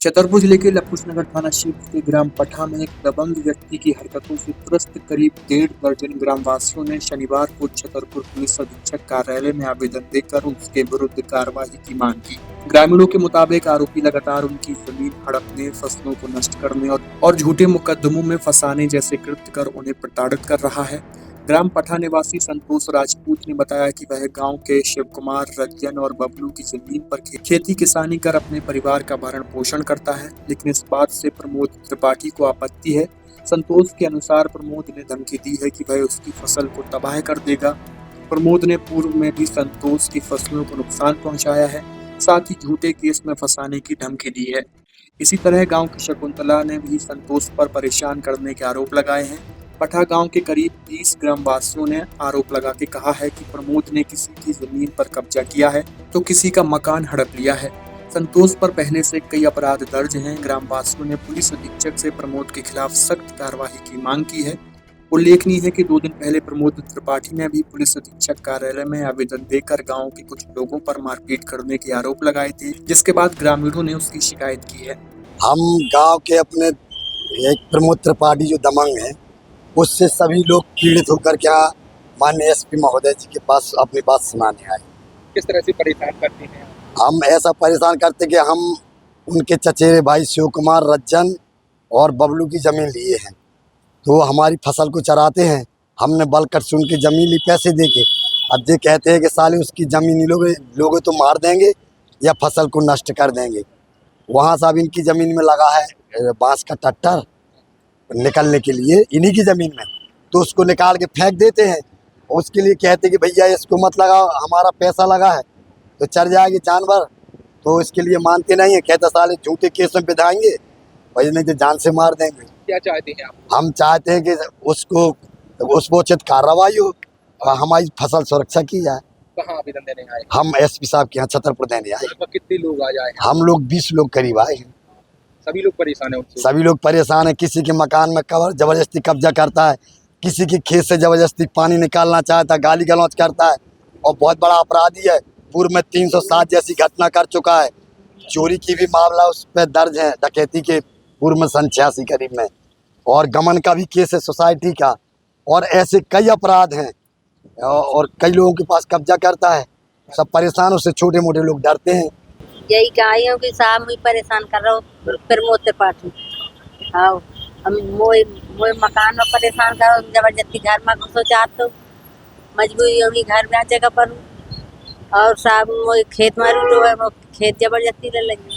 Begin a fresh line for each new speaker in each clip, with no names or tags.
छतरपुर जिले के लखुशनगर थाना क्षेत्र के ग्राम पठा में एक दबंग व्यक्ति की हरकतों से त्रस्त करीब 1.5 दर्जन ग्रामवासियों ने शनिवार को छतरपुर पुलिस अधीक्षक कार्यालय में आवेदन देकर उसके विरुद्ध कार्रवाई की मांग की। ग्रामीणों के मुताबिक आरोपी लगातार उनकी जमीन हड़पने, फसलों को नष्ट करने और झूठे मुकदमों में फंसाने जैसे कृत्य कर उन्हें प्रताड़ित कर रहा है। ग्राम पठा निवासी संतोष राजपूत ने बताया कि वह गांव के शिव कुमार, रज्जन और बबलू की जमीन पर खेती किसानी कर अपने परिवार का भरण पोषण करता है, लेकिन इस बात से प्रमोद त्रिपाठी को आपत्ति है। संतोष के अनुसार प्रमोद ने धमकी दी है कि वह उसकी फसल को तबाह कर देगा। प्रमोद ने पूर्व में भी संतोष की फसलों को नुकसान पहुंचाया है, साथ ही झूठे केस में फंसाने की धमकी दी है। इसी तरह गांव की शकुंतला ने भी संतोष पर परेशान करने के आरोप लगाए हैं। पठा गांव के करीब 20 ग्रामवासियों ने आरोप लगा के कहा है कि प्रमोद ने किसी की जमीन पर कब्जा किया है तो किसी का मकान हड़प लिया है। संतोष पर पहले से कई अपराध दर्ज हैं। ग्रामवासियों ने पुलिस अधीक्षक से प्रमोद के खिलाफ सख्त कार्रवाई की मांग की है। उल्लेखनीय है कि 2 दिन पहले प्रमोद त्रिपाठी ने भी पुलिस अधीक्षक कार्यालय में आवेदन देकर गाँव के कुछ लोगों पर मारपीट करने के आरोप लगाए थे, जिसके बाद ग्रामीणों ने उसकी शिकायत की है।
हम गांव के अपने एक प्रमोद त्रिपाठी जो दबंग है, उससे सभी लोग पीड़ित होकर क्या माननीय एसपी महोदय जी के पास अपनी बात सुनाने आए।
किस तरह से परेशान करते हैं?
हम ऐसा परेशान करते कि हम उनके चचेरे भाई शिव कुमार, रज्जन और बबलू की ज़मीन लिए हैं, तो हमारी फसल को चराते हैं। हमने बलकर से उनकी ज़मीन ली पैसे दे के। अब ये कहते हैं कि साले उसकी ज़मीन लोगे तो मार देंगे या फसल को नष्ट कर देंगे। वहाँ से अब इनकी ज़मीन में लगा है बांस का टट्टर निकलने के लिए, इन्हीं की ज़मीन में, तो उसको निकाल के फेंक देते हैं। उसके लिए कहते कि भैया इसको मत लगाओ, हमारा पैसा लगा है तो चढ़ जाएगी जानवर, तो इसके लिए मानते नहीं है। कहते साले झूठे केस में बिठाएंगे भाई, नहीं तो जान से मार देंगे।
क्या चाहते हैं आप?
हम चाहते हैं कि उसको उचित कार्रवाई हो और हमारी फसल सुरक्षा की जाए।
कहाँ आवेदन देने आए?
हम एसपी साहब के यहाँ छतरपुर देने आए।
कितने लोग आ जाए?
हम लोग 20 लोग करीब आए हैं।
सभी लोग परेशान हैं उनसे?
सभी लोग परेशान हैं। किसी के मकान में जबरदस्ती कब्जा करता है, किसी के खेत से जबरदस्ती पानी निकालना चाहता है, गाली गलौज करता है और बहुत बड़ा अपराधी है। पूर्व में 307 जैसी घटना कर चुका है। चोरी की भी मामला उस पर दर्ज है, डकैती के पूर्व में 86 करीब में, और गमन का भी केस है सोसाइटी का, और ऐसे कई अपराध हैं और कई लोगों के पास कब्जा करता है। सब परेशान, उससे छोटे मोटे लोग डरते हैं।
यही कहा कि साहब मुझे परेशान कर रहा हूँ प्रमोद त्रिपाठी। हाँ, हम मोए मकान में परेशान करो, जबरदस्ती घर में घुसो चाहते हो, मजबूरी होगी घर में जगह पर हूँ, और साहब मोए खेत में तो है, वो खेत जबरदस्ती ले लगी,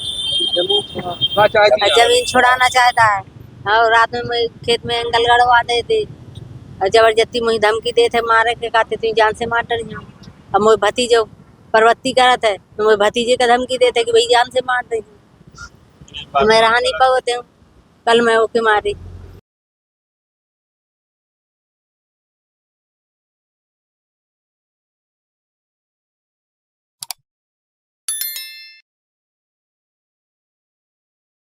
जमीन छुड़ाना चाहता है। और रात में मैं खेत में एंगल गड़वा देते और जबरदस्ती मुझे धमकी देते मारे के, कहते तुम जान से मार डर जाओ। अब मोए भतीजो प्रवृत्ति करत है तो मैं भतीजे का धमकी देते कि भाई जान से मार दे, तो मैं रहा नहीं पाते हूँ। कल मैं ओके मारी।